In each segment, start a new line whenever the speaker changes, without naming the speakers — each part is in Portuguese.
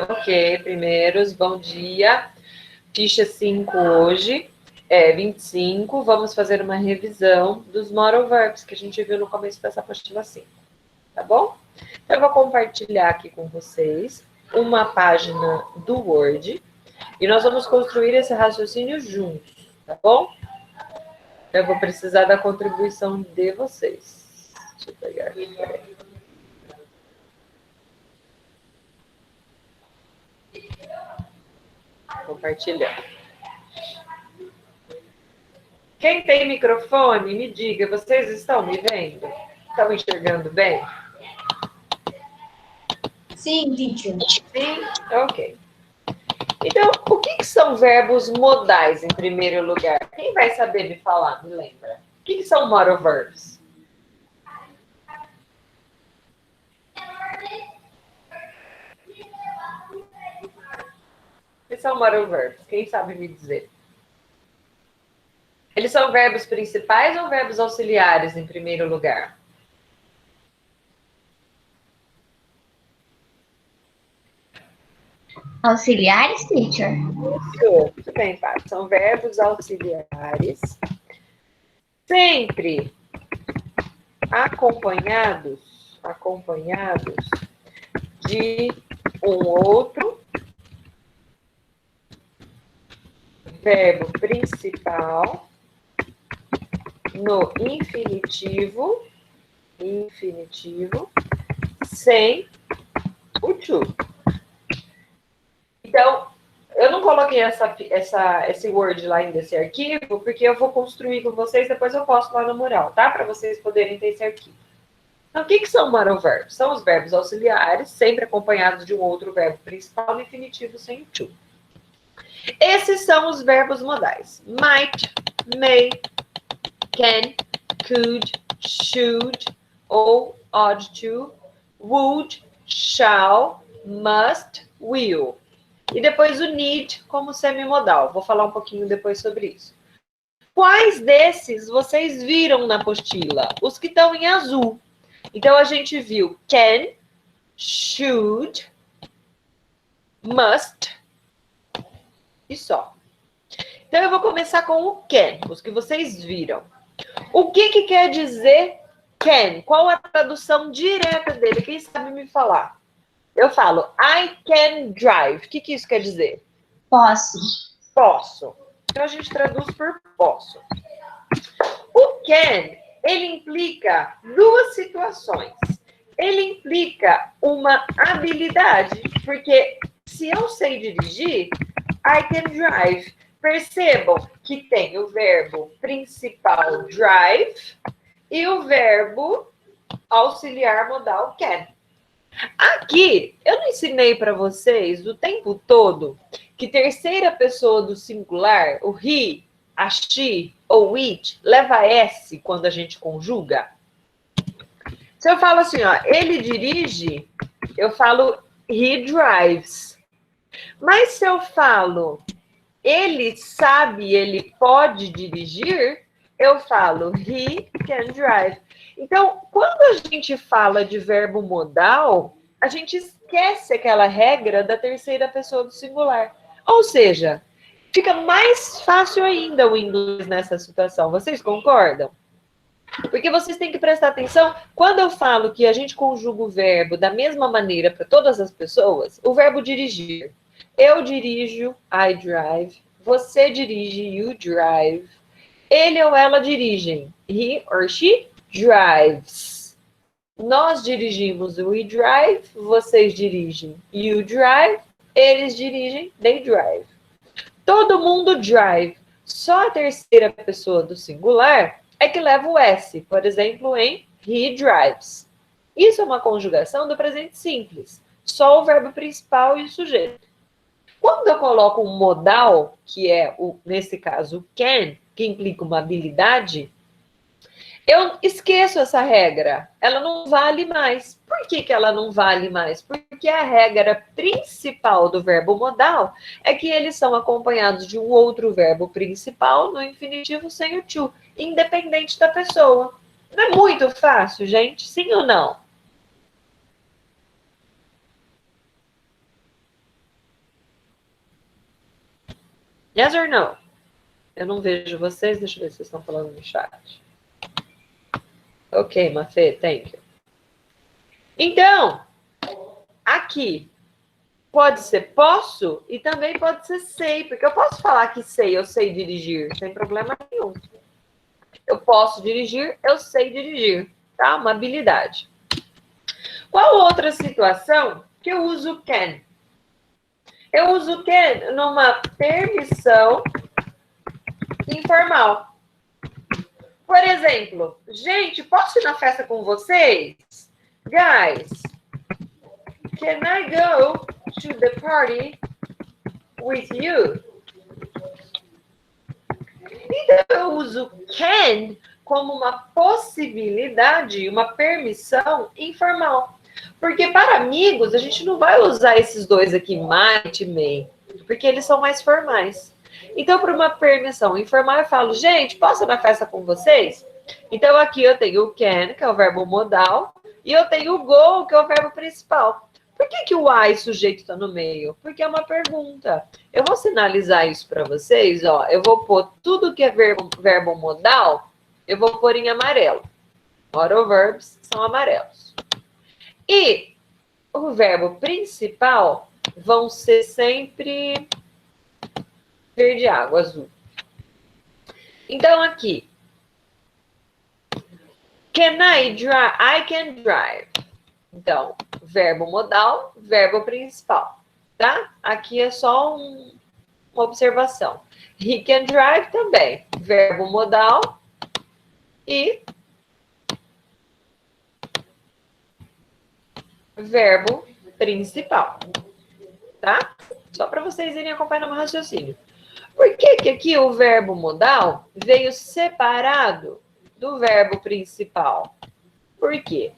Ok, primeiros, bom dia. Ficha 5 hoje, 25. Vamos fazer uma revisão dos modal verbs que a gente viu no começo dessa apostila 5, tá bom? Então, eu vou compartilhar aqui com vocês uma página do Word e nós vamos construir esse raciocínio juntos, tá bom? Eu vou precisar da contribuição de vocês. Deixa eu pegar aqui, peraí. Compartilhar. Quem tem microfone, me diga, vocês estão me vendo? Estão enxergando bem?
Sim, teacher.
Sim? Ok. Então, o que são verbos modais, em primeiro lugar? Quem vai saber me falar, me lembra? O que são modal verbs? O que são modal verbs? Quem sabe me dizer? Eles são verbos principais ou verbos auxiliares, em primeiro lugar?
Auxiliares, teacher?
Isso, muito bem, Paty. São verbos auxiliares, sempre acompanhados de um outro verbo principal no infinitivo, sem o to. Então, eu não coloquei esse Word lá ainda, esse arquivo, porque eu vou construir com vocês, depois eu posto lá no mural, tá? Para vocês poderem ter esse arquivo. Então, o que são modal verbs? São os verbos auxiliares, sempre acompanhados de um outro verbo principal no infinitivo sem o to. Esses são os verbos modais. Might, may, can, could, should, ou ought to, would, shall, must, will. E depois o need como semimodal. Vou falar um pouquinho depois sobre isso. Quais desses vocês viram na apostila? Os que estão em azul. Então, a gente viu can, should, must e só. Então, eu vou começar com o can, os que vocês viram. O que quer dizer can? Qual a tradução direta dele? Quem sabe me falar? Eu falo, I can drive. O que isso quer dizer?
Posso.
Posso. Então, a gente traduz por posso. O can, ele implica duas situações. Ele implica uma habilidade, porque se eu sei dirigir, I can drive. Percebam que tem o verbo principal drive e o verbo auxiliar modal can. Aqui, eu não ensinei para vocês o tempo todo que terceira pessoa do singular, o he, a she ou it, leva S quando a gente conjuga? Se eu falo assim, ó, ele dirige, eu falo he drives. Mas se eu falo ele sabe, ele pode dirigir, eu falo he can drive. Então, quando a gente fala de verbo modal, a gente esquece aquela regra da terceira pessoa do singular. Ou seja, fica mais fácil ainda o inglês nessa situação. Vocês concordam? Porque vocês têm que prestar atenção, quando eu falo que a gente conjuga o verbo da mesma maneira para todas as pessoas, o verbo dirigir. Eu dirijo, I drive. Você dirige, you drive. Ele ou ela dirigem, he or she drives. Nós dirigimos, we drive. Vocês dirigem, you drive. Eles dirigem, they drive. Todo mundo drive. Só a terceira pessoa do singular é que leva o S, por exemplo, em he drives. Isso é uma conjugação do presente simples. Só o verbo principal e o sujeito. Quando eu coloco um modal, que é, nesse caso, o can, que implica uma habilidade, eu esqueço essa regra. Ela não vale mais. Por que ela não vale mais? Porque a regra principal do verbo modal é que eles são acompanhados de um outro verbo principal no infinitivo sem o to, independente da pessoa. Não é muito fácil, gente? Sim ou não? Yes or no? Eu não vejo vocês, deixa eu ver se vocês estão falando no chat. Ok, Mafê, thank you. Então, aqui, pode ser posso e também pode ser sei, porque eu posso falar que sei, eu sei dirigir, sem problema nenhum. Eu posso dirigir, eu sei dirigir, tá? Uma habilidade. Qual outra situação que eu uso can? Eu uso can numa permissão informal. Por exemplo, gente, posso ir na festa com vocês? Guys, can I go to the party with you? Então, eu uso can como uma possibilidade, uma permissão informal. Porque para amigos, a gente não vai usar esses dois aqui, might, may, porque eles são mais formais. Então, para uma permissão informal, eu falo, gente, posso ir na festa com vocês? Então, aqui eu tenho o can, que é o verbo modal, e eu tenho o go, que é o verbo principal. Por que o I sujeito está no meio? Porque é uma pergunta. Eu vou sinalizar isso para vocês, ó. Eu vou pôr tudo que é verbo modal, eu vou pôr em amarelo. Modal verbs são amarelos. E o verbo principal vão ser sempre verde água, azul. Então, aqui. Can I drive? I can drive. Então, verbo modal, verbo principal, tá? Aqui é só uma observação. He can drive também, verbo modal e verbo principal, tá? Só para vocês irem acompanhando o raciocínio. Por que aqui o verbo modal veio separado do verbo principal? Por quê?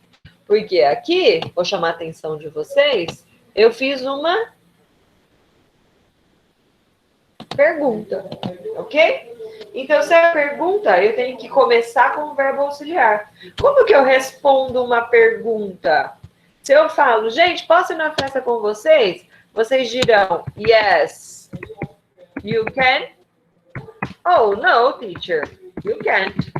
Porque aqui, vou chamar a atenção de vocês, eu fiz uma pergunta, ok? Então, se é pergunta, eu tenho que começar com o verbo auxiliar. Como que eu respondo uma pergunta? Se eu falo, gente, posso ir na festa com vocês? Vocês dirão, yes, you can. Oh, no, teacher, you can't.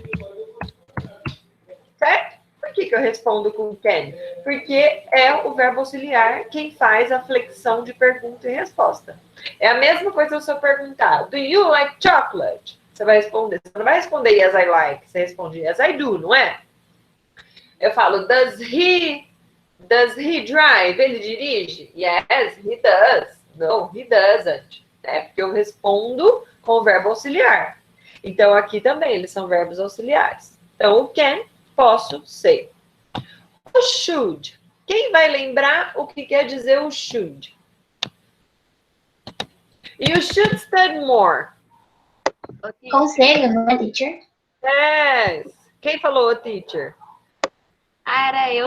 Certo? Por que eu respondo com can? Porque é o verbo auxiliar quem faz a flexão de pergunta e resposta. É a mesma coisa se eu perguntar, do you like chocolate? Você vai responder, você não vai responder yes, I like, você responde yes, I do, não é? Eu falo, does he drive? Ele dirige? Yes, he does. No, he doesn't. É porque eu respondo com o verbo auxiliar. Então, aqui também, eles são verbos auxiliares. Então, o can, posso, sei. O should. Quem vai lembrar o que quer dizer o should? You should study more.
Conselho, não é, teacher?
Yes. Quem falou, teacher?
Ah, era eu.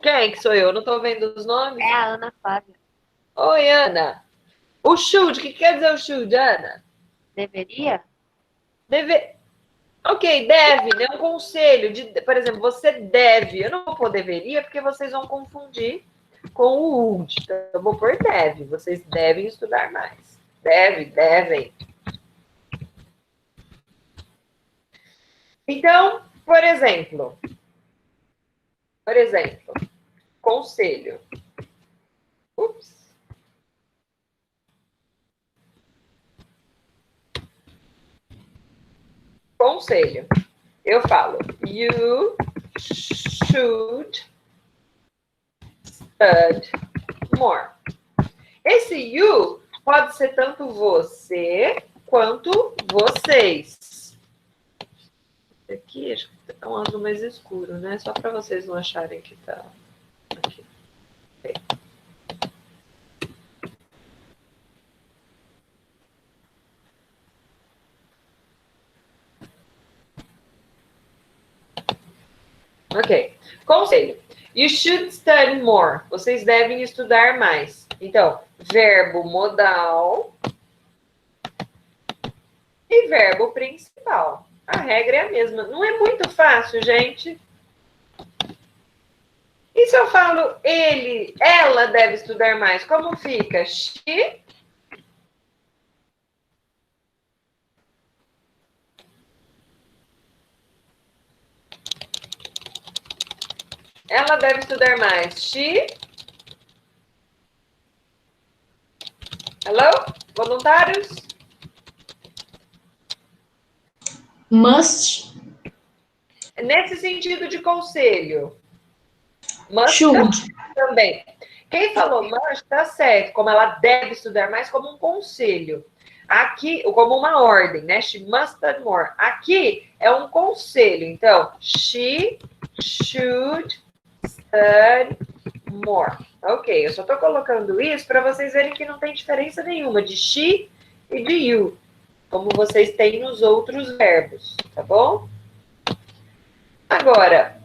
Quem que sou eu? Não estou vendo os nomes?
É a Ana Flávia.
Oi, Ana. O should, o que quer dizer o should, Ana?
Deveria?
Deve... Ok, deve, né? Um conselho. Por exemplo, você deve. Eu não vou pôr deveria, porque vocês vão confundir com o would. Então, eu vou pôr deve. Vocês devem estudar mais. Devem. Então, por exemplo, conselho. Ups. Conselho. Eu falo, you should study more. Esse you pode ser tanto você quanto vocês. Aqui, acho que tá um azul mais escuro, né? Só para vocês não acharem que tá aqui. Okay. Ok. Conselho. You should study more. Vocês devem estudar mais. Então, verbo modal e verbo principal. A regra é a mesma. Não é muito fácil, gente. E se eu falo ela deve estudar mais? Como fica? She Ela deve estudar mais. She. Hello? Voluntários?
Must.
Nesse sentido de conselho. Must
Should.
também. Quem falou must tá certo, como ela deve estudar mais, como um conselho. Aqui, como uma ordem, né? She must study more. Aqui é um conselho. Então, she should study more. Ok, eu só tô colocando isso para vocês verem que não tem diferença nenhuma de she e de you, como vocês têm nos outros verbos, tá bom? Agora,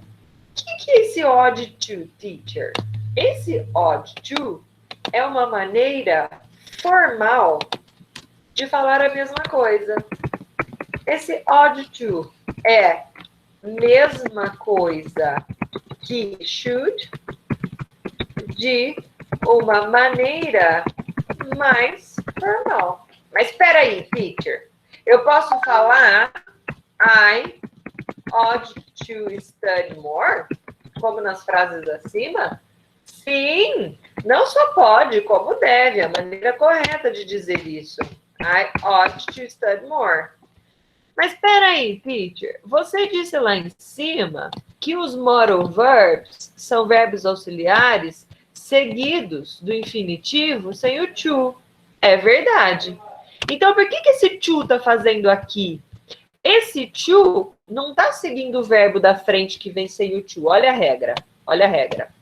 o que é esse odd to, teacher? Esse odd to é uma maneira formal de falar a mesma coisa. Esse odd to é mesma coisa que should, de uma maneira mais formal. Mas espera aí, teacher. Eu posso falar I ought to study more? Como nas frases acima? Sim, não só pode, como deve. A maneira correta de dizer isso. I ought to study more. Mas espera aí, teacher. Você disse lá em cima que os modal verbs são verbos auxiliares seguidos do infinitivo sem o to. É verdade. Então, por que esse to está fazendo aqui? Esse to não está seguindo o verbo da frente que vem sem o to. Olha a regra. Olha a regra.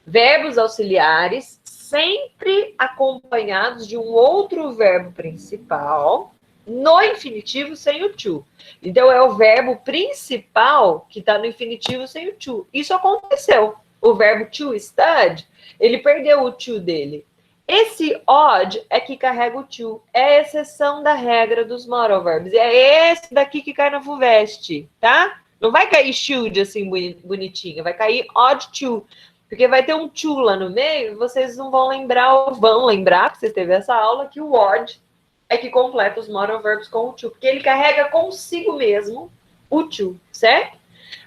Verbos auxiliares sempre acompanhados de um outro verbo principal no infinitivo sem o to. Então, é o verbo principal que está no infinitivo sem o to. Isso aconteceu. O verbo to study, ele perdeu o to dele. Esse odd é que carrega o to. É a exceção da regra dos modal verbs. É esse daqui que cai na FUVEST, tá? Não vai cair should assim bonitinho. Vai cair odd to. Porque vai ter um to lá no meio e vocês não vão lembrar, ou vão lembrar, que vocês teve essa aula, que o odd é que completa os modal verbs com o to. Porque ele carrega consigo mesmo o to, certo?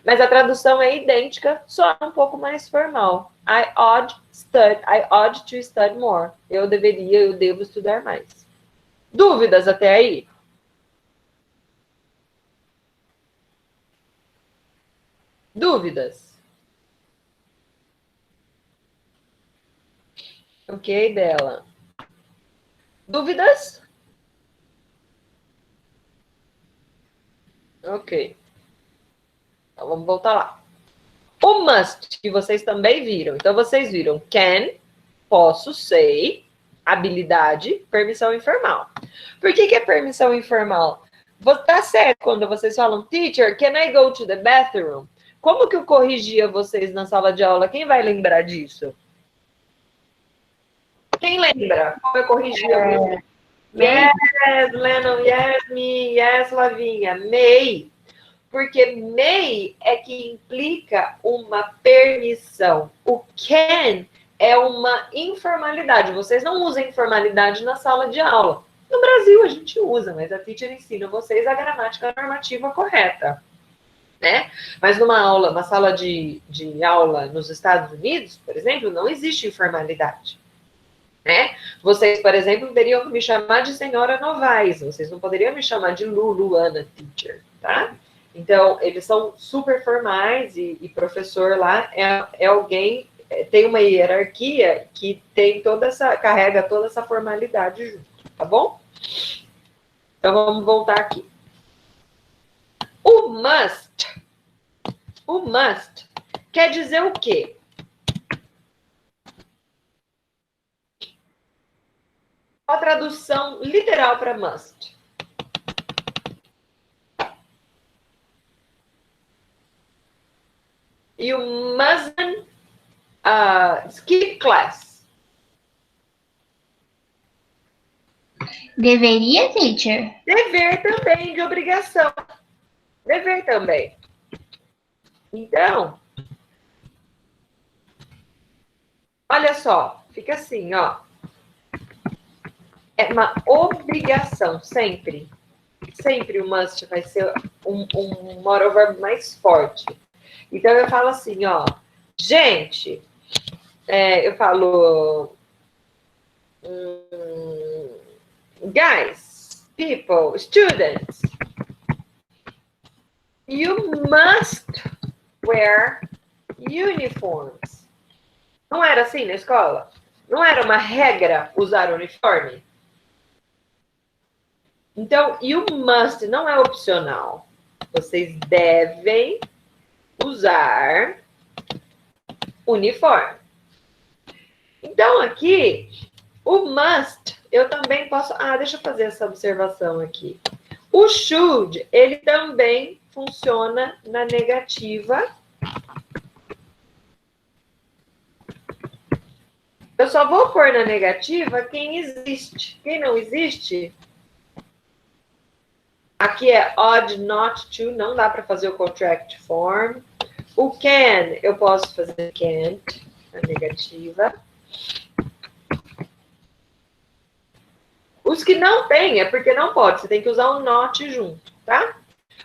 Mas a tradução é idêntica, só um pouco mais formal. I ought to study more. Eu devo estudar mais. Dúvidas até aí? Dúvidas? Ok, dela. Dúvidas? Ok. Então, vamos voltar lá. O must, que vocês também viram. Então, vocês viram can, posso, sei, habilidade, permissão informal. Por que é permissão informal? Tá certo quando vocês falam, teacher, can I go to the bathroom? Como que eu corrigia vocês na sala de aula? Quem vai lembrar disso? Quem lembra? Como eu corrigia? Yes, Lennon, yes, me, yes, Lavinha, may. Porque may é que implica uma permissão. O can é uma informalidade. Vocês não usam informalidade na sala de aula. No Brasil a gente usa, mas a teacher ensina vocês a gramática normativa correta, né? Mas numa aula, uma sala de aula nos Estados Unidos, por exemplo, não existe informalidade, né? Vocês, por exemplo, poderiam me chamar de senhora Novaes. Vocês não poderiam me chamar de Luana, teacher, tá? Então, eles são super formais e professor lá é alguém, tem uma hierarquia que tem carrega toda essa formalidade junto, tá bom? Então, vamos voltar aqui. O must quer dizer o quê? A tradução literal para must. You mustn't skip class.
Deveria, teacher?
Dever também, de obrigação. Dever também. Então, olha só, fica assim, ó. É uma obrigação, sempre. Sempre o must vai ser um moral verb mais forte. Então, eu falo assim, ó. Gente, eu falo... guys, people, students, you must wear uniforms. Não era assim na escola? Não era uma regra usar uniforme? Então, you must não é opcional. Vocês devem usar uniforme. Então, aqui, o must, eu também posso... deixa eu fazer essa observação aqui. O should, ele também funciona na negativa. Eu só vou pôr na negativa quem existe. Quem não existe... Aqui é odd not to, não dá para fazer o contract form. O can, eu posso fazer can't, na negativa. Os que não tem é porque não pode, você tem que usar um not junto, tá?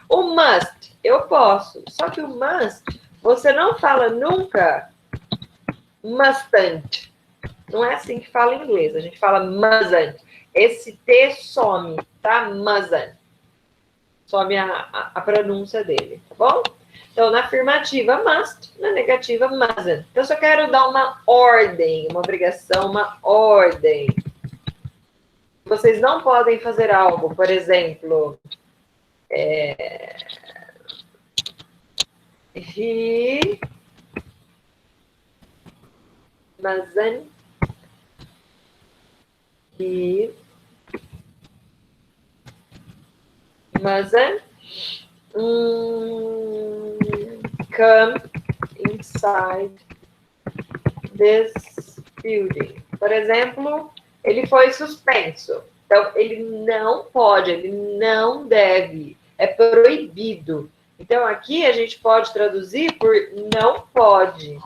O must, eu posso. Só que o must, você não fala nunca mustn't. Não é assim que fala em inglês, a gente fala mustn't. Esse T some, tá? Mustn't. Some a pronúncia dele, tá bom? Então, na afirmativa, must, na negativa, mustn't. Então, eu só quero dar uma ordem, uma obrigação, uma ordem. Vocês não podem fazer algo, por exemplo, he mustn't come inside this building. Por exemplo, ele foi suspenso. Então, ele não pode, ele não deve. É proibido. Então, aqui a gente pode traduzir por não pode.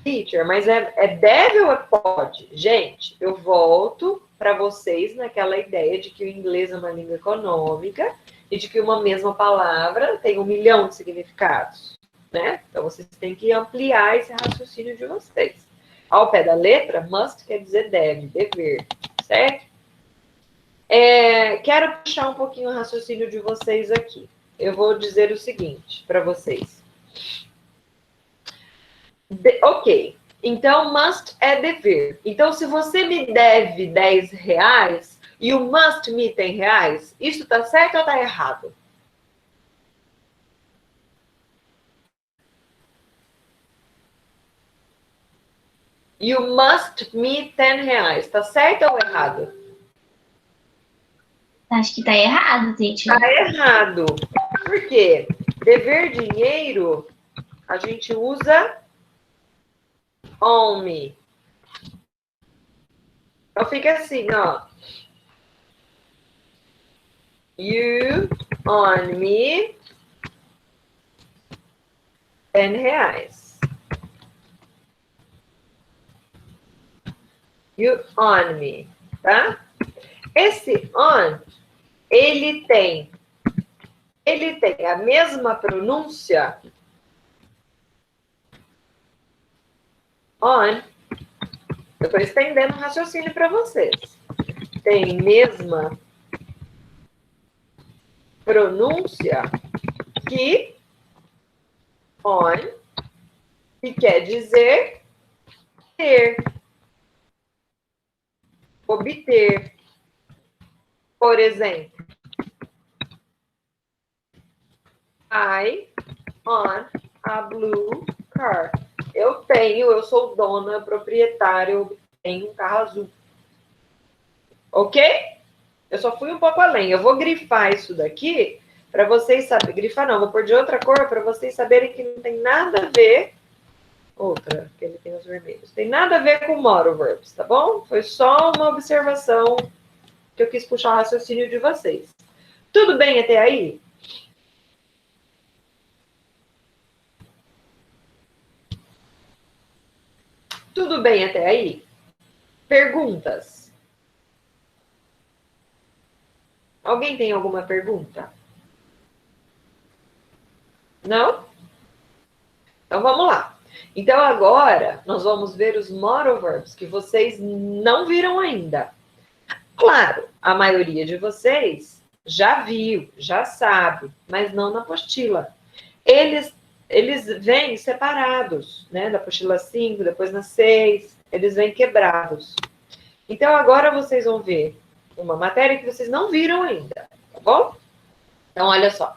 Teacher, mas é deve ou é pode? Gente, eu volto para vocês naquela ideia de que o inglês é uma língua econômica e de que uma mesma palavra tem 1 milhão de significados, né? Então, vocês têm que ampliar esse raciocínio de vocês. Ao pé da letra, must quer dizer deve, dever, certo? Quero puxar um pouquinho o raciocínio de vocês aqui. Eu vou dizer o seguinte para vocês. Ok, então must é dever. Então, se você me deve 10 reais e o must me tem reais, isso tá certo ou tá errado? You must me 10 reais. Tá certo ou errado?
Acho que tá errado, teacher.
Tá errado. Por quê? Dever dinheiro, a gente usa on me. Então fica assim, ó. You on me 10 reais. You on me, tá? Esse on, ele tem a mesma pronúncia on. Eu estou estendendo o raciocínio para vocês. Tem mesma pronúncia que on, que quer dizer ter, obter. Por exemplo, I own a blue car. Eu sou dona, proprietária, eu tenho um carro azul. Ok? Eu só fui um pouco além. Eu vou grifar isso daqui para vocês saberem. Grifar não, vou pôr de outra cor para vocês saberem que não tem nada a ver. Outra, que ele tem os vermelhos. Tem nada a ver com moral verbs, tá bom? Foi só uma observação que eu quis puxar o raciocínio de vocês. Tudo bem até aí? Tudo bem até aí? Perguntas? Alguém tem alguma pergunta? Não? Então, vamos lá. Então, agora, nós vamos ver os modal verbs que vocês não viram ainda. Claro, a maioria de vocês já viu, já sabe, mas não na apostila. Eles vêm separados, né? Da apostila 5, depois na 6, eles vêm quebrados. Então, agora vocês vão ver uma matéria que vocês não viram ainda, tá bom? Então, olha só.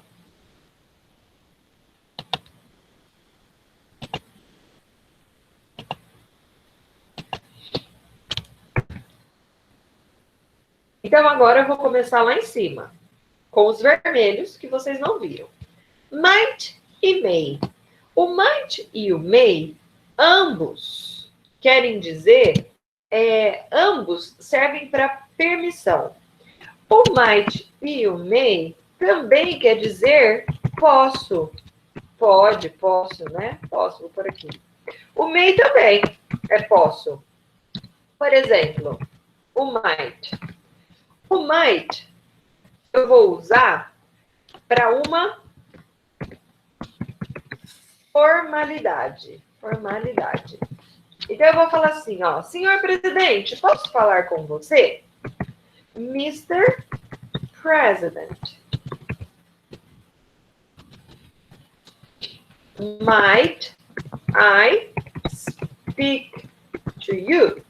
Então, agora eu vou começar lá em cima, com os vermelhos que vocês não viram. Might e may. O might e o may, ambos querem dizer, ambos servem para permissão. O might e o may também quer dizer posso. Pode, posso, né? Posso, vou por aqui. O may também é posso. Por exemplo, o might. O might eu vou usar para uma formalidade. Formalidade. Então, eu vou falar assim, ó. Senhor presidente, posso falar com você? Mr. President. Might I speak to you?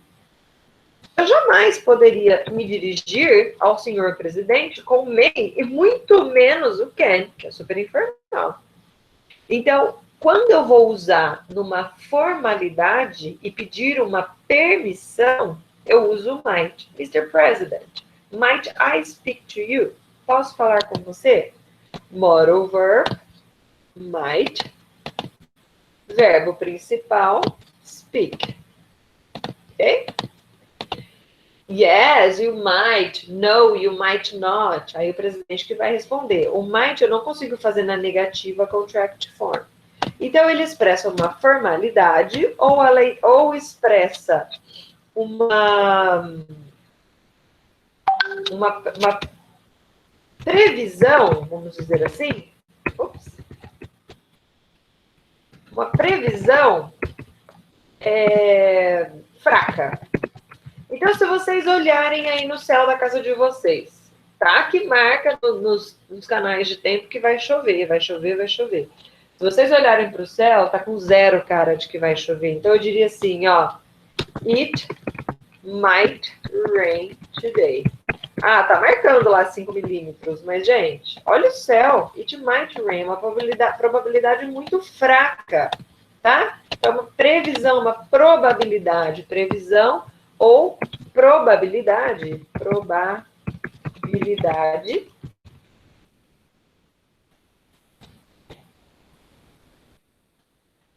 Eu jamais poderia me dirigir ao senhor presidente com may e muito menos o can, que é super informal. Então, quando eu vou usar numa formalidade e pedir uma permissão, eu uso might. Mr. President, might I speak to you? Posso falar com você? Modal verb, might. Verbo principal, speak. Ok? Yes, you might. No, you might not. Aí o presidente que vai responder. O might eu não consigo fazer na negativa contract form. Então, ele expressa uma formalidade ou expressa uma previsão, vamos dizer assim. Ups. Uma previsão fraca. Então, se vocês olharem aí no céu da casa de vocês, tá? Que marca nos canais de tempo que vai chover, vai chover, vai chover. Se vocês olharem para o céu, tá com 0 cara de que vai chover. Então, eu diria assim, ó. It might rain today. Ah, tá marcando lá 5 milímetros. Mas, gente, olha o céu. It might rain. Uma probabilidade muito fraca, tá? É uma previsão, uma probabilidade. Previsão ou probabilidade. Probabilidade.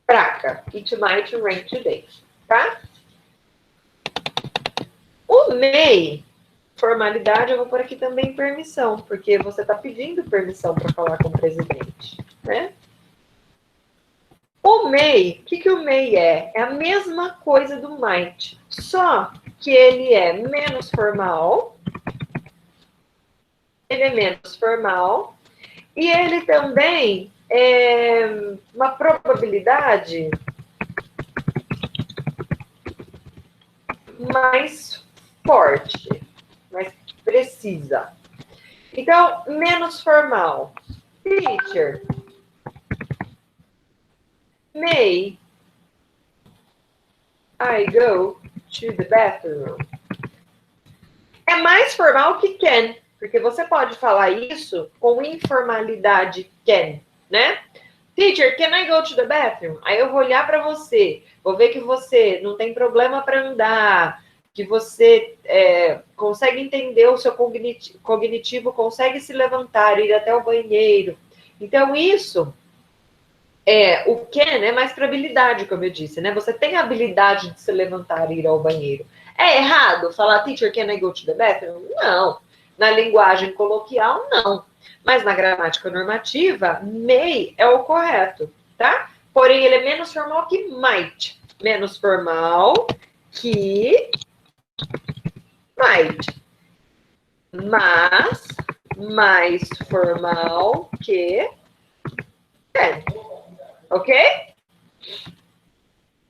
Fraca. It might rain today, tá? O may, formalidade, eu vou por aqui também permissão, porque você está pedindo permissão para falar com o presidente, né? O may, o que o may é? É a mesma coisa do might, só que ele é menos formal, e ele também é uma probabilidade mais forte, mais precisa. Então, menos formal. Teacher, may I go to the bathroom? É mais formal que can, porque você pode falar isso com informalidade can, né? Teacher, can I go to the bathroom? Aí eu vou olhar para você, vou ver que você não tem problema para andar, que você consegue entender o seu cognitivo, consegue se levantar, ir até o banheiro. Então, isso, o can é mais para habilidade, como eu disse, né? Você tem a habilidade de se levantar e ir ao banheiro. É errado falar, teacher, can I go to the bathroom? Não. Na linguagem coloquial, não. Mas na gramática normativa, may é o correto, tá? Porém, ele é menos formal que might. Menos formal que might. Mas mais formal que can. Ok?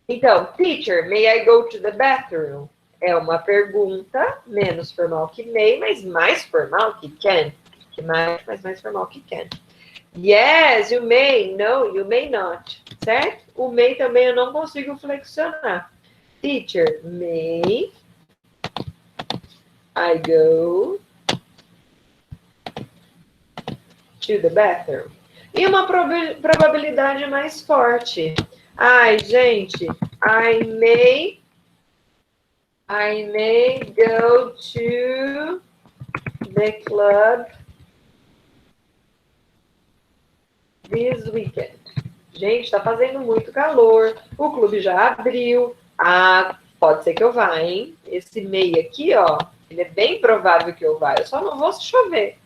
Então, teacher, may I go to the bathroom? É uma pergunta menos formal que may, mas mais formal que can. Mais formal que can. Yes, you may. No, you may not. Certo? O may também eu não consigo flexionar. Teacher, may I go to the bathroom? E uma probabilidade mais forte. Ai, gente, I may go to the club this weekend. Gente, tá fazendo muito calor. O clube já abriu. Ah, pode ser que eu vá, hein? Esse may aqui, ó, ele é bem provável que eu vá. Eu só não vou se chover.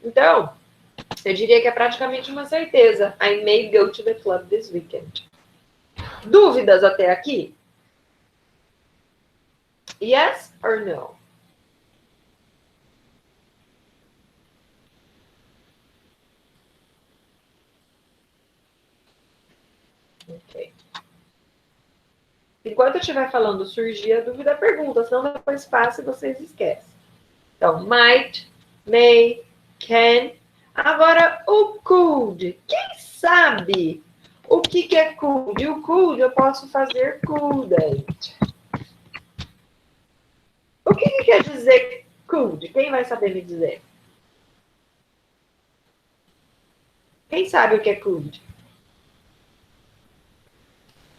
Então, eu diria que é praticamente uma certeza. I may go to the club this weekend. Dúvidas até aqui? Yes or no? Ok. Enquanto eu estiver falando surgir a dúvida, pergunta, senão depois passa e vocês esquecem. Então, might, may, can. Agora, o could. Quem sabe o que é could? O could eu posso fazer couldn't. O que quer dizer could? Quem vai saber me dizer? Quem sabe o que é could?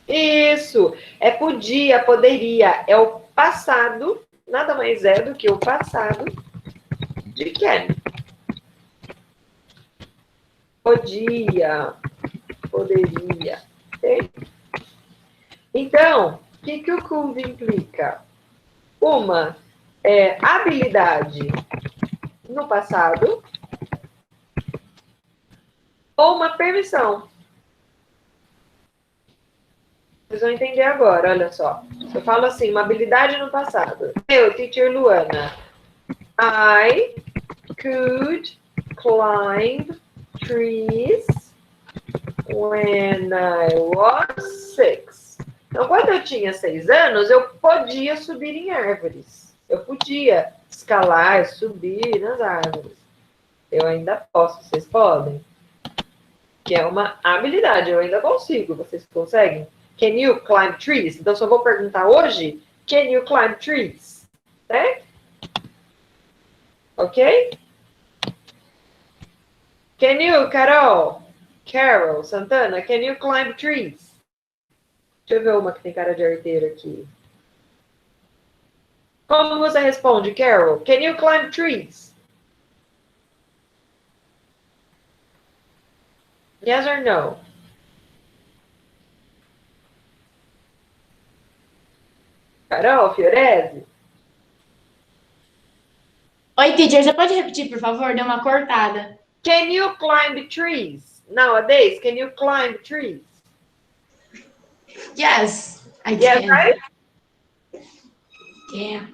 Isso, é podia, poderia. É o passado, nada mais é do que o passado de can. Podia, poderia. Okay? Então, o que o could implica? Uma habilidade no passado ou uma permissão. Vocês vão entender agora, olha só. Eu falo assim, uma habilidade no passado. Eu, teacher Luana, I could climb trees when I was 6. Então, quando eu tinha 6 anos, eu podia subir em árvores. Eu podia escalar, subir nas árvores. Eu ainda posso, vocês podem. Que é uma habilidade, eu ainda consigo. Vocês conseguem? Can you climb trees? Então, só vou perguntar hoje, can you climb trees? Certo? Ok? Can you, Carol, Santana, can you climb trees? Deixa eu ver uma que tem cara de arteira aqui. Como você responde, Carol? Can you climb trees? Yes or no? Carol, Fiorese?
Oi, teacher, você pode repetir, por favor? Deu uma cortada.
Can you climb trees? Nowadays, can you climb trees?
Yes, I
Yes,
can.
right?
Can.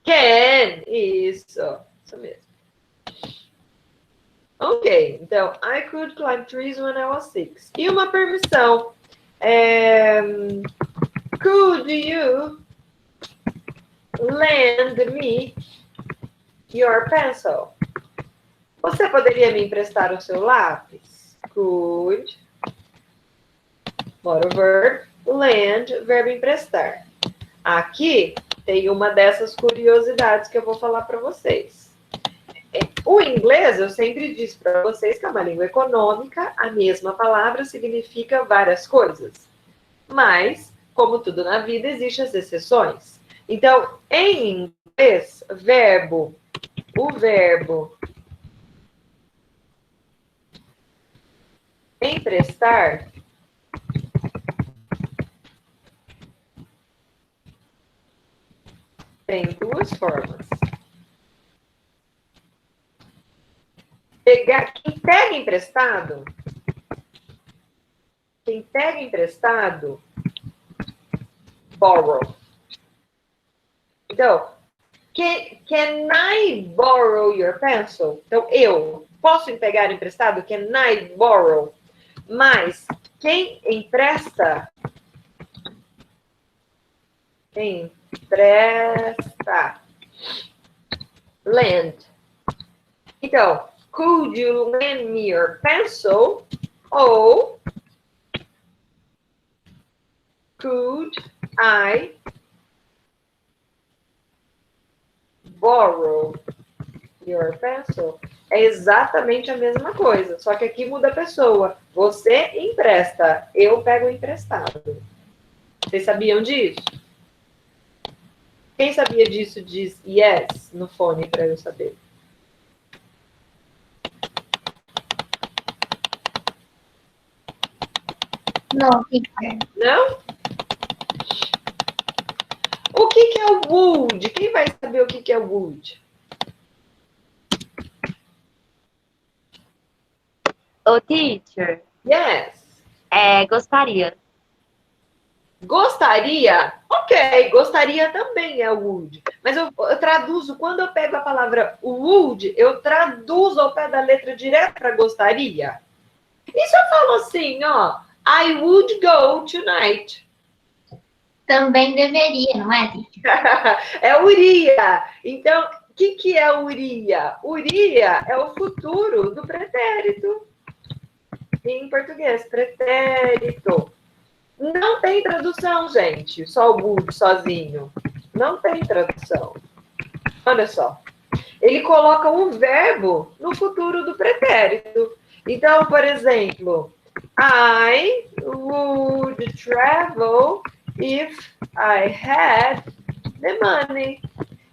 Can. Isso mesmo. Ok, então, I could climb trees when I was 6. E uma permissão. Could you lend me your pencil? Você poderia me emprestar o seu lápis? Could. Moral verb. Lend, verbo emprestar. Aqui tem uma dessas curiosidades que eu vou falar para vocês. O inglês, eu sempre disse para vocês que é uma língua econômica, a mesma palavra significa várias coisas. Mas, como tudo na vida, existem as exceções. Então, em inglês, o verbo emprestar tem duas formas. Quem pega emprestado, borrow. Então, can I borrow your pencil? Então, eu posso emprestado? Can I borrow? Mas, quem empresta Empresta. Lend. Então, could you lend me your pencil? Ou could I borrow your pencil? É exatamente a mesma coisa, só que aqui muda a pessoa. Você empresta, eu pego emprestado. Vocês sabiam disso? Quem sabia disso diz yes no fone para eu saber.
Não, teacher.
Não? O que é o would? Quem vai saber o que é o would?
Ô, teacher,
Yes.
gostaria.
Gostaria? Ok, gostaria também é would. Mas eu traduzo, quando eu pego a palavra would, eu traduzo ao pé da letra direto para gostaria. E se eu falo assim, ó, I would go tonight.
Também deveria, não é, teacher?
É uria. Então, o que é uria? Uria é o futuro do pretérito. Em português, pretérito. Não tem tradução, gente. Só o would sozinho. Não tem tradução. Olha só. Ele coloca um verbo no futuro do pretérito. Então, por exemplo, I would travel if I had the money.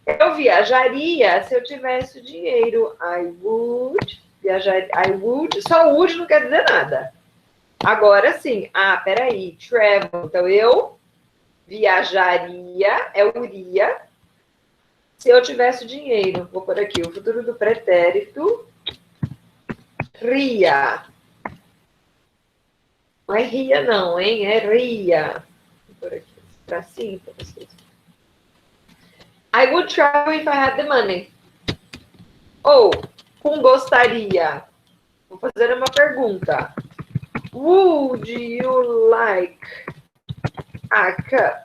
Eu viajaria se eu tivesse o dinheiro. I would viajar. I would. Só would não quer dizer nada. Agora sim. Peraí. Travel. Então, eu viajaria, uria, se eu tivesse o dinheiro. Vou por aqui. O futuro do pretérito. Ria. Não é ria, não, hein? É ria. Vou por aqui. Tracinho para vocês. I would travel if I had the money. Ou, com gostaria. Vou fazer uma pergunta. Would you like a cup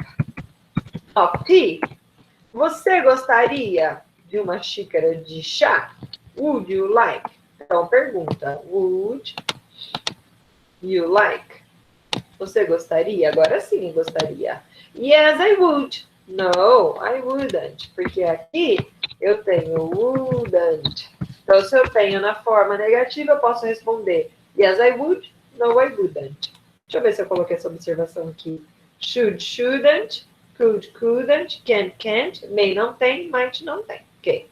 of tea? Você gostaria de uma xícara de chá? Would you like? Então, pergunta. Would you like? Você gostaria? Agora sim, gostaria. Yes, I would. No, I wouldn't. Porque aqui eu tenho wouldn't. Então, se eu tenho na forma negativa, eu posso responder yes, I would. No, I wouldn't. Deixa eu ver se eu coloquei essa observação aqui. Should, shouldn't. Could, couldn't. Can, can't. May não tem. Might não tem. Ok.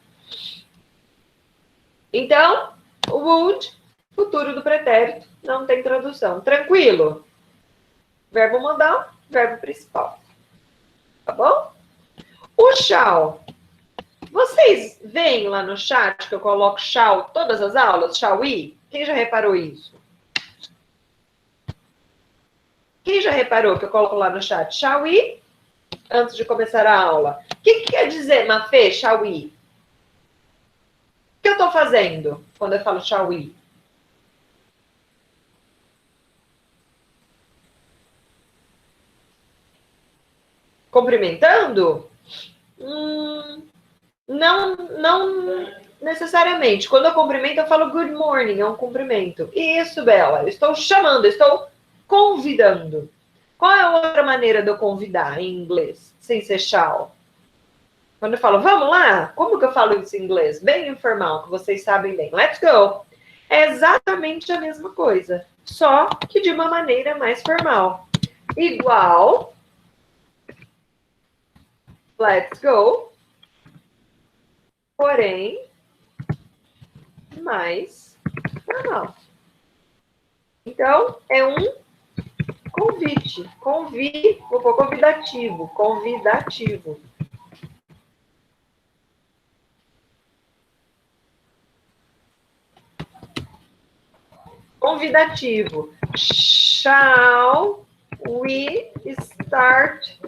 Então, would, futuro do pretérito, não tem tradução. Tranquilo? Verbo modal, verbo principal. Tá bom? O shall. Vocês veem lá no chat que eu coloco shall todas as aulas? Shall we? Quem já reparou isso? Quem já reparou que eu coloco lá no chat? Shall we? Antes de começar a aula. O que quer dizer, Mafê, shall we? O que eu estou fazendo quando eu falo shall we? Cumprimentando? Não necessariamente. Quando eu cumprimento, eu falo good morning, é um cumprimento. Isso, Bela. Eu estou chamando, estou convidando. Qual é a outra maneira de eu convidar em inglês, sem ser shall? Quando eu falo, vamos lá? Como que eu falo isso em inglês? Bem informal, que vocês sabem bem. Let's go. É exatamente a mesma coisa, só que de uma maneira mais formal. Igual, let's go, porém, mais formal. Então, é um convite. Vou pôr convidativo. Convidativo. Convidativo. Shall we start?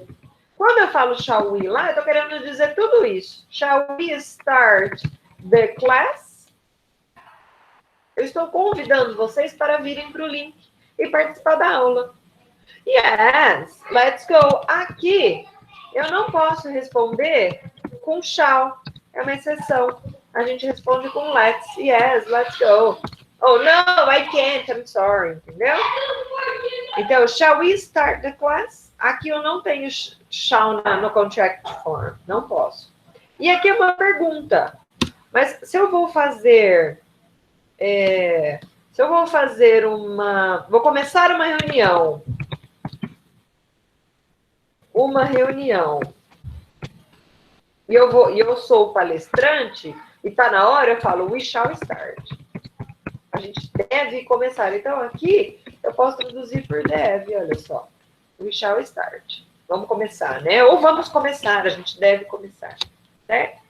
Quando eu falo shall we lá, eu estou querendo dizer tudo isso. Shall we start the class? Eu estou convidando vocês para virem para o link e participar da aula. Yes, let's go. Aqui, Eu não posso responder com shall. É uma exceção. A gente responde com let's. Yes, let's go. Oh, no, I can't. I'm sorry. Entendeu? Então, shall we start the class? Aqui eu não tenho shall no contract form. Não posso. E aqui é uma pergunta. Mas se eu vou fazer... Vou começar uma reunião. E eu sou o palestrante, e tá na hora, eu falo, we shall start. A gente deve começar. Então, aqui, eu posso traduzir por deve, olha só. We shall start. Vamos começar, né? Ou vamos começar, a gente deve começar, certo?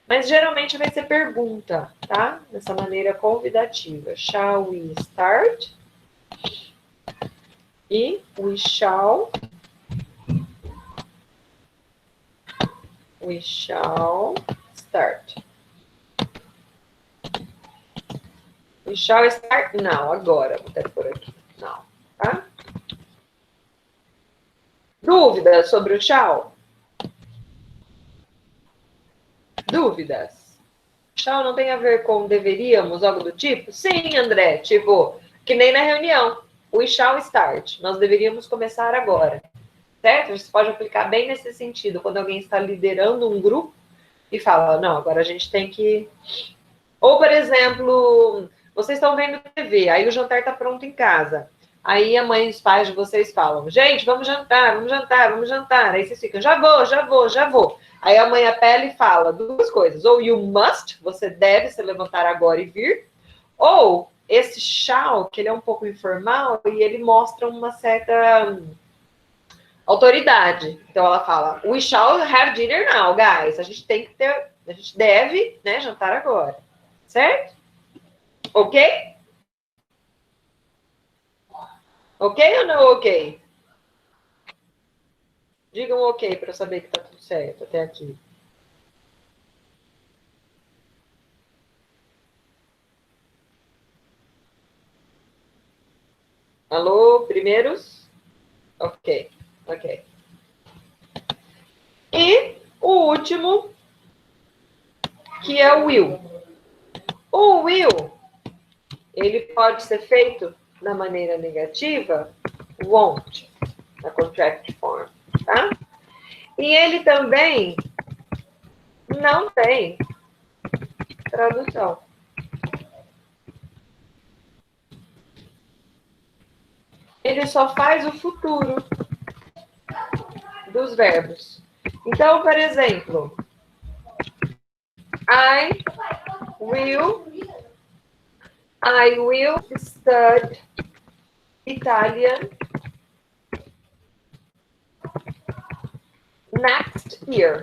Mas, geralmente, vai ser pergunta, tá? Dessa maneira convidativa. Shall we start? E we shall start. We shall start now, agora. Vou até por aqui. Não, tá? Dúvidas sobre o shall? Dúvidas? Shall não tem a ver com deveríamos, algo do tipo? Sim, André. Tipo, que nem na reunião. We shall start. Nós deveríamos começar agora. Certo? Você pode aplicar bem nesse sentido. Quando alguém está liderando um grupo e fala, não, agora a gente tem que... Ou, por exemplo, vocês estão vendo TV, aí o jantar está pronto em casa. Aí a mãe e os pais de vocês falam, gente, vamos jantar, vamos jantar, vamos jantar. Aí vocês ficam, já vou. Aí a mãe apela e fala duas coisas. Ou you must, você deve se levantar agora e vir. Ou esse shall, que ele é um pouco informal e ele mostra uma certa... autoridade. Então ela fala, we shall have dinner now, guys. A gente deve, né, jantar agora. Certo? Ok? Ok ou não ok? Digam ok para eu saber que tá tudo certo até aqui. Alô, primeiros? Ok. E o último, que é o will. O will, ele pode ser feito da maneira negativa, won't, na contract form, tá? E ele também não tem tradução. Ele só faz o futuro dos verbos. Então, por exemplo, I will study Italian next year.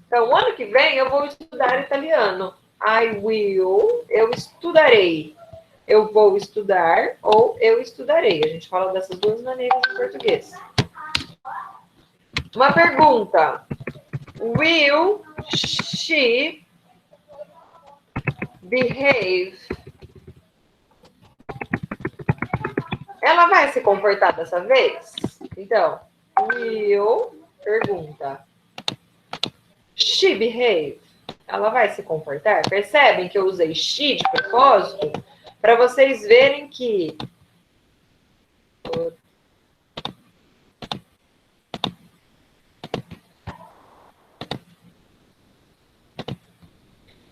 Então, ano que vem eu vou estudar italiano. Eu estudarei. Eu vou estudar ou eu estudarei. A gente fala dessas duas maneiras em português. Uma pergunta. Will she behave? Ela vai se comportar dessa vez? Então, will, pergunta. She behave? Ela vai se comportar? Percebem que eu usei she de propósito? Para vocês verem que...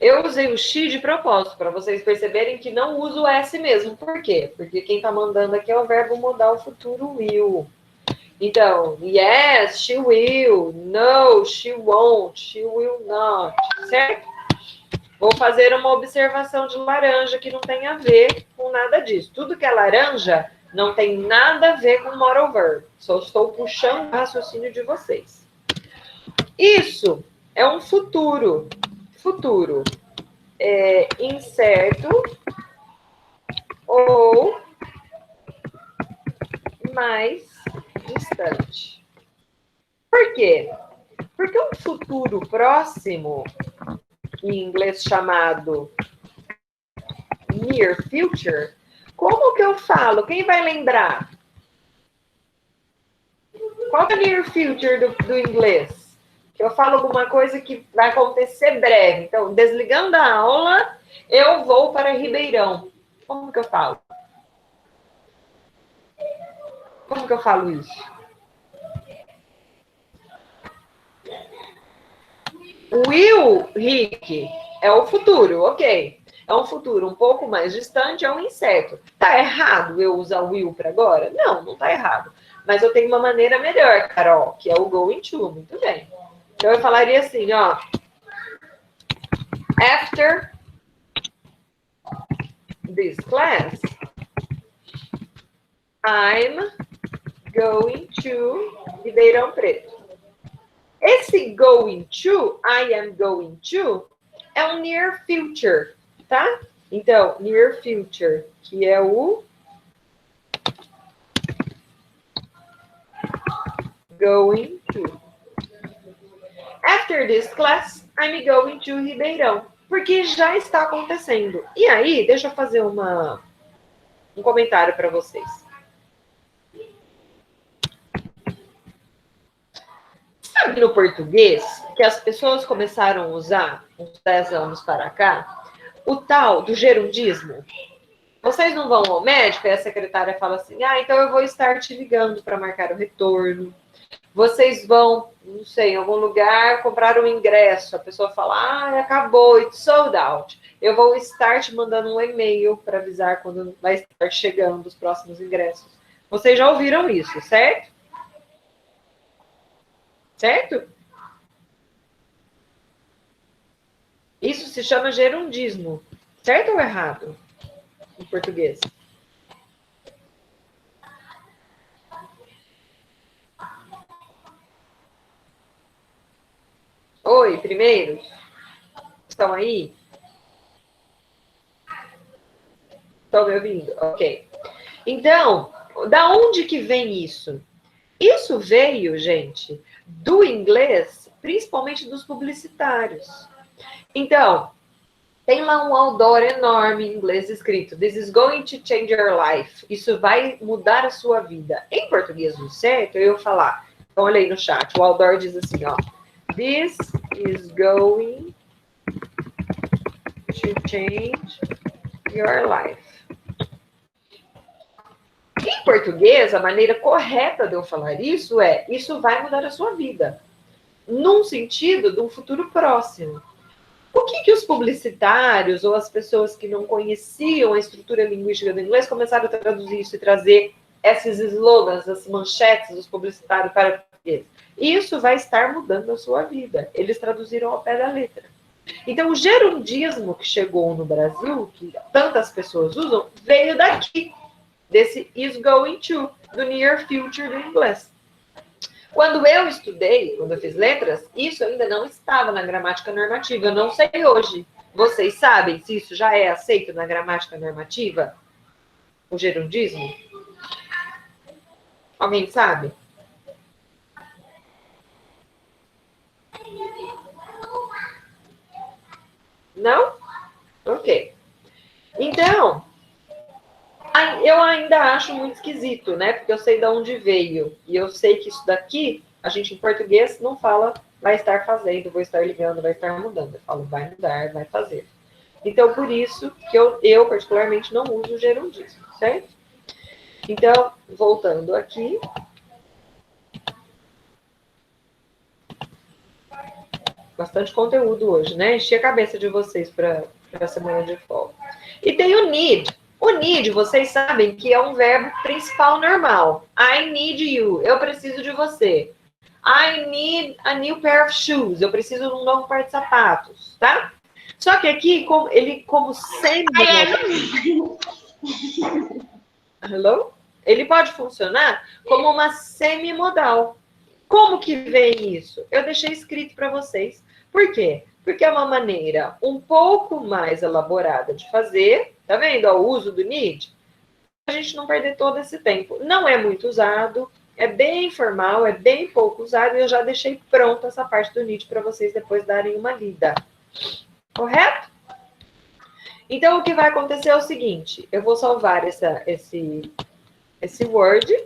Eu usei o she de propósito, para vocês perceberem que não uso o S mesmo. Por quê? Porque quem está mandando aqui é o verbo modal futuro will. Então, yes, she will. No, she won't. She will not. Certo? Vou fazer uma observação de laranja que não tem a ver com nada disso. Tudo que é laranja não tem nada a ver com moral verb. Só estou puxando o raciocínio de vocês. Isso é um futuro. Futuro incerto ou mais distante. Por quê? Porque um futuro próximo, em inglês chamado near future, como que eu falo? Quem vai lembrar? Qual é o near future do inglês? Que eu falo alguma coisa que vai acontecer breve. Então, desligando a aula, eu vou para Ribeirão. Como que eu falo? Como que eu falo isso? Will, Rick, é o futuro, ok. É um futuro um pouco mais distante, é um incerto. Tá errado eu usar will para agora? Não, não tá errado. Mas eu tenho uma maneira melhor, Carol, que é o going to. Muito bem. Então eu falaria assim, ó. After this class, I'm going to Ribeirão Preto. Esse going to, I am going to, é um near future, tá? Então, near future, que é o going to. After this class, I'm going to Ribeirão. Porque já está acontecendo. E aí, deixa eu fazer um comentário para vocês. Sabe no português que as pessoas começaram a usar, uns 10 anos para cá, o tal do gerundismo? Vocês não vão ao médico e a secretária fala assim, então eu vou estar te ligando para marcar o retorno. Vocês vão, não sei, em algum lugar comprar um ingresso. A pessoa fala, acabou, it's sold out. Eu vou estar te mandando um e-mail para avisar quando vai estar chegando os próximos ingressos. Vocês já ouviram isso, certo? Certo? Isso se chama gerundismo. Certo ou errado? Em português. Oi, primeiros? Estão aí? Estão me ouvindo? Ok. Então, da onde que vem isso? Isso veio, gente, do inglês, principalmente dos publicitários. Então, tem lá um outdoor enorme em inglês escrito This is going to change your life. Isso vai mudar a sua vida. Em português, do certo, eu ia falar. Então, olha aí no chat. O outdoor diz assim, ó. This is going to change your life. Em português, a maneira correta de eu falar isso é isso vai mudar a sua vida. Num sentido de um futuro próximo. O que os publicitários ou as pessoas que não conheciam a estrutura linguística do inglês começaram a traduzir isso e trazer esses slogans, as manchetes dos publicitários para o português? Isso vai estar mudando a sua vida. Eles traduziram ao pé da letra. Então, o gerundismo que chegou no Brasil, que tantas pessoas usam, veio daqui, desse is going to, do near future do inglês. Quando eu estudei, quando eu fiz letras, isso ainda não estava na gramática normativa. Eu não sei hoje. Vocês sabem se isso já é aceito na gramática normativa? O gerundismo? Alguém sabe? Não? Ok. Então, eu ainda acho muito esquisito, né? Porque eu sei de onde veio. E eu sei que isso daqui, a gente em português não fala vai estar fazendo, vou estar ligando, vai estar mudando. Eu falo vai mudar, vai fazer. Então, por isso que eu particularmente não uso o gerundismo, certo? Então, voltando aqui. Bastante conteúdo hoje, né? Enchi a cabeça de vocês para a semana de folga. E tem o need. O need, vocês sabem que é um verbo principal normal. I need you. Eu preciso de você. I need a new pair of shoes. Eu preciso de um novo par de sapatos, tá? Só que aqui, como sempre... Hello? Ele pode funcionar como uma semimodal. Como que vem isso? Eu deixei escrito para vocês. Por quê? Porque é uma maneira um pouco mais elaborada de fazer. Tá vendo o uso do need? A gente não perder todo esse tempo. Não é muito usado, é bem informal, é bem pouco usado, e eu já deixei pronta essa parte do need para vocês depois darem uma lida. Correto? Então, o que vai acontecer é o seguinte, eu vou salvar esse Word,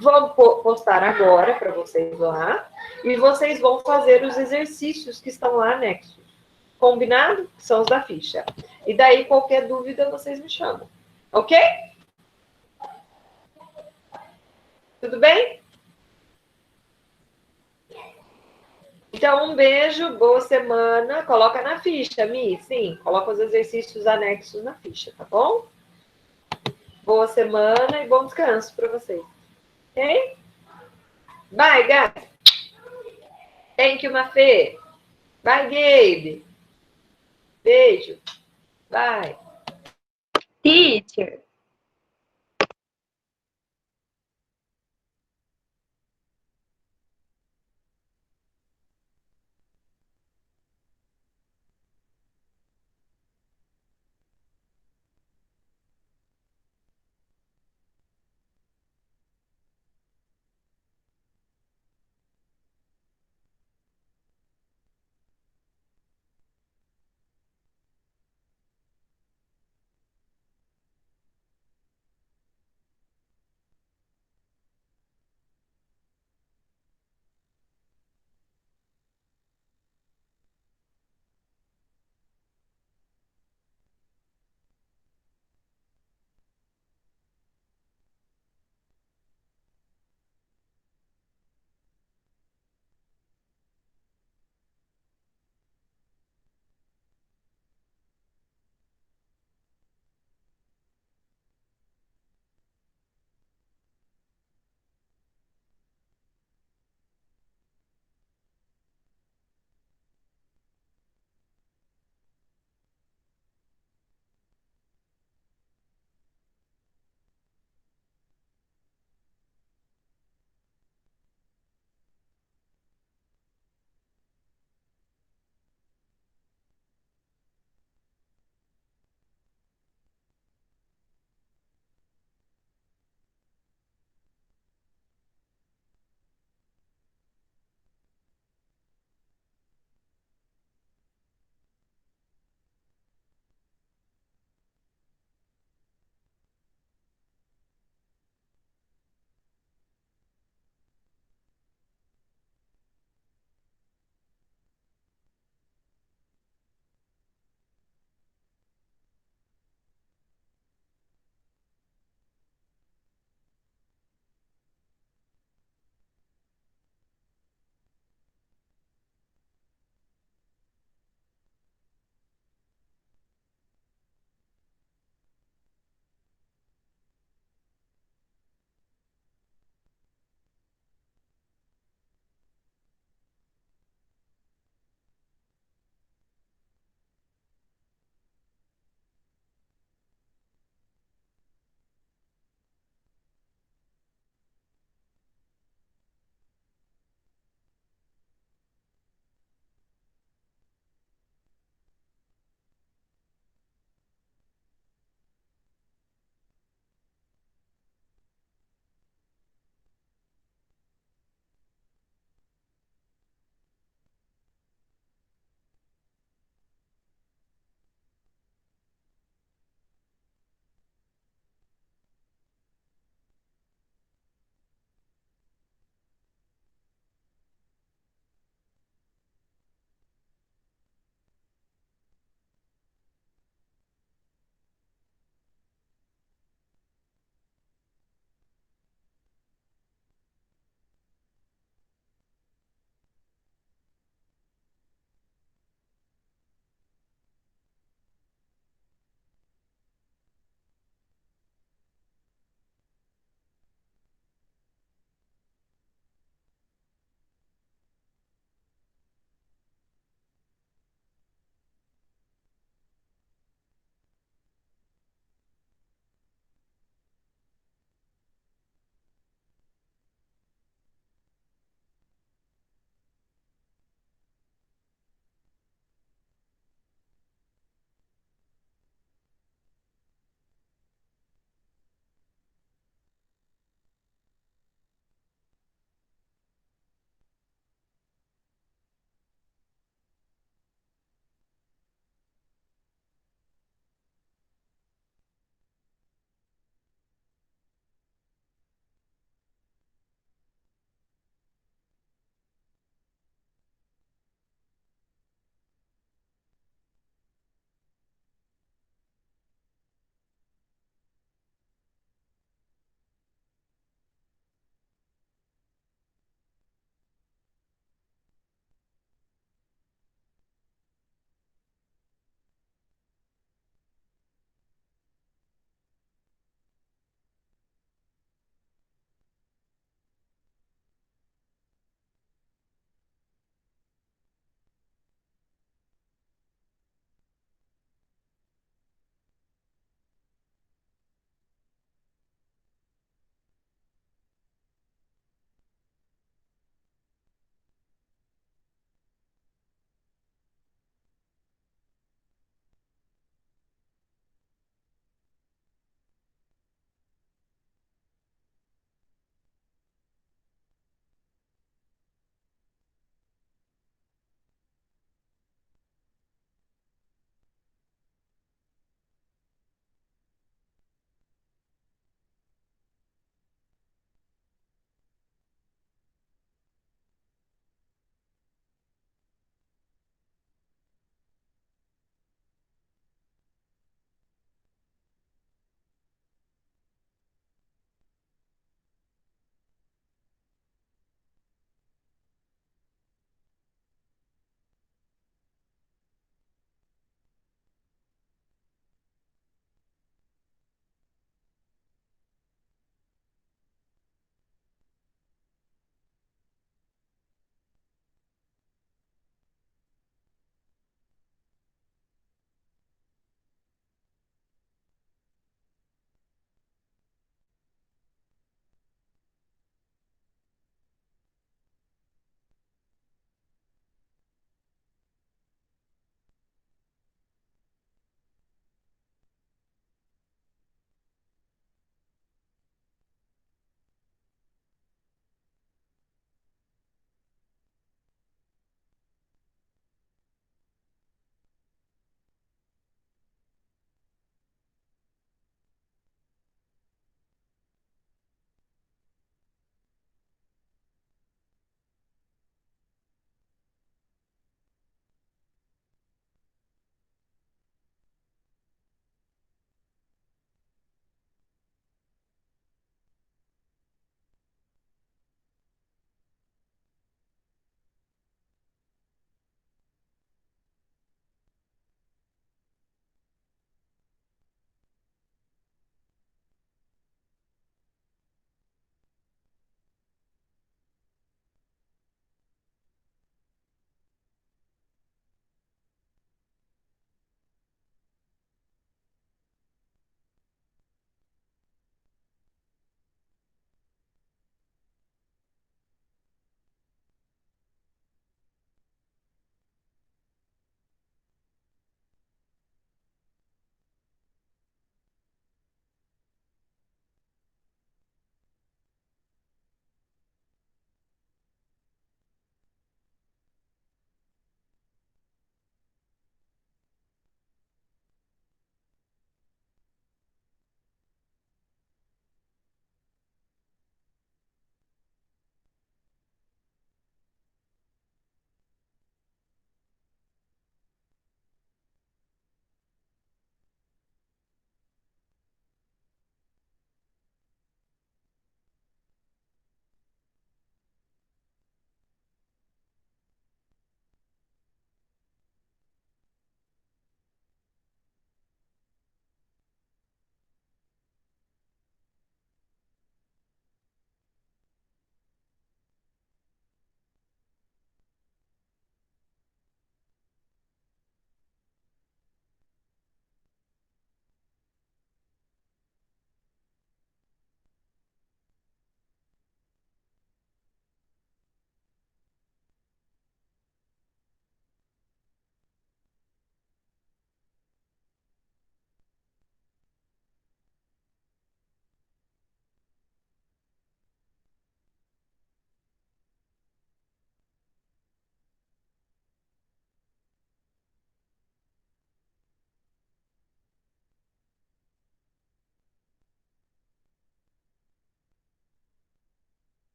Vou postar agora para vocês lá. E vocês vão fazer os exercícios que estão lá anexos. Combinado? São os da ficha. E daí, qualquer dúvida, vocês me chamam. Ok? Tudo bem? Então, um beijo, boa semana. Coloca na ficha, Mi. Sim, coloca os exercícios anexos na ficha, tá bom? Boa semana e bom descanso para vocês. Ok? Bye, guys. Thank you, Mafê. Bye, Gabe. Beijo. Bye.
Teacher.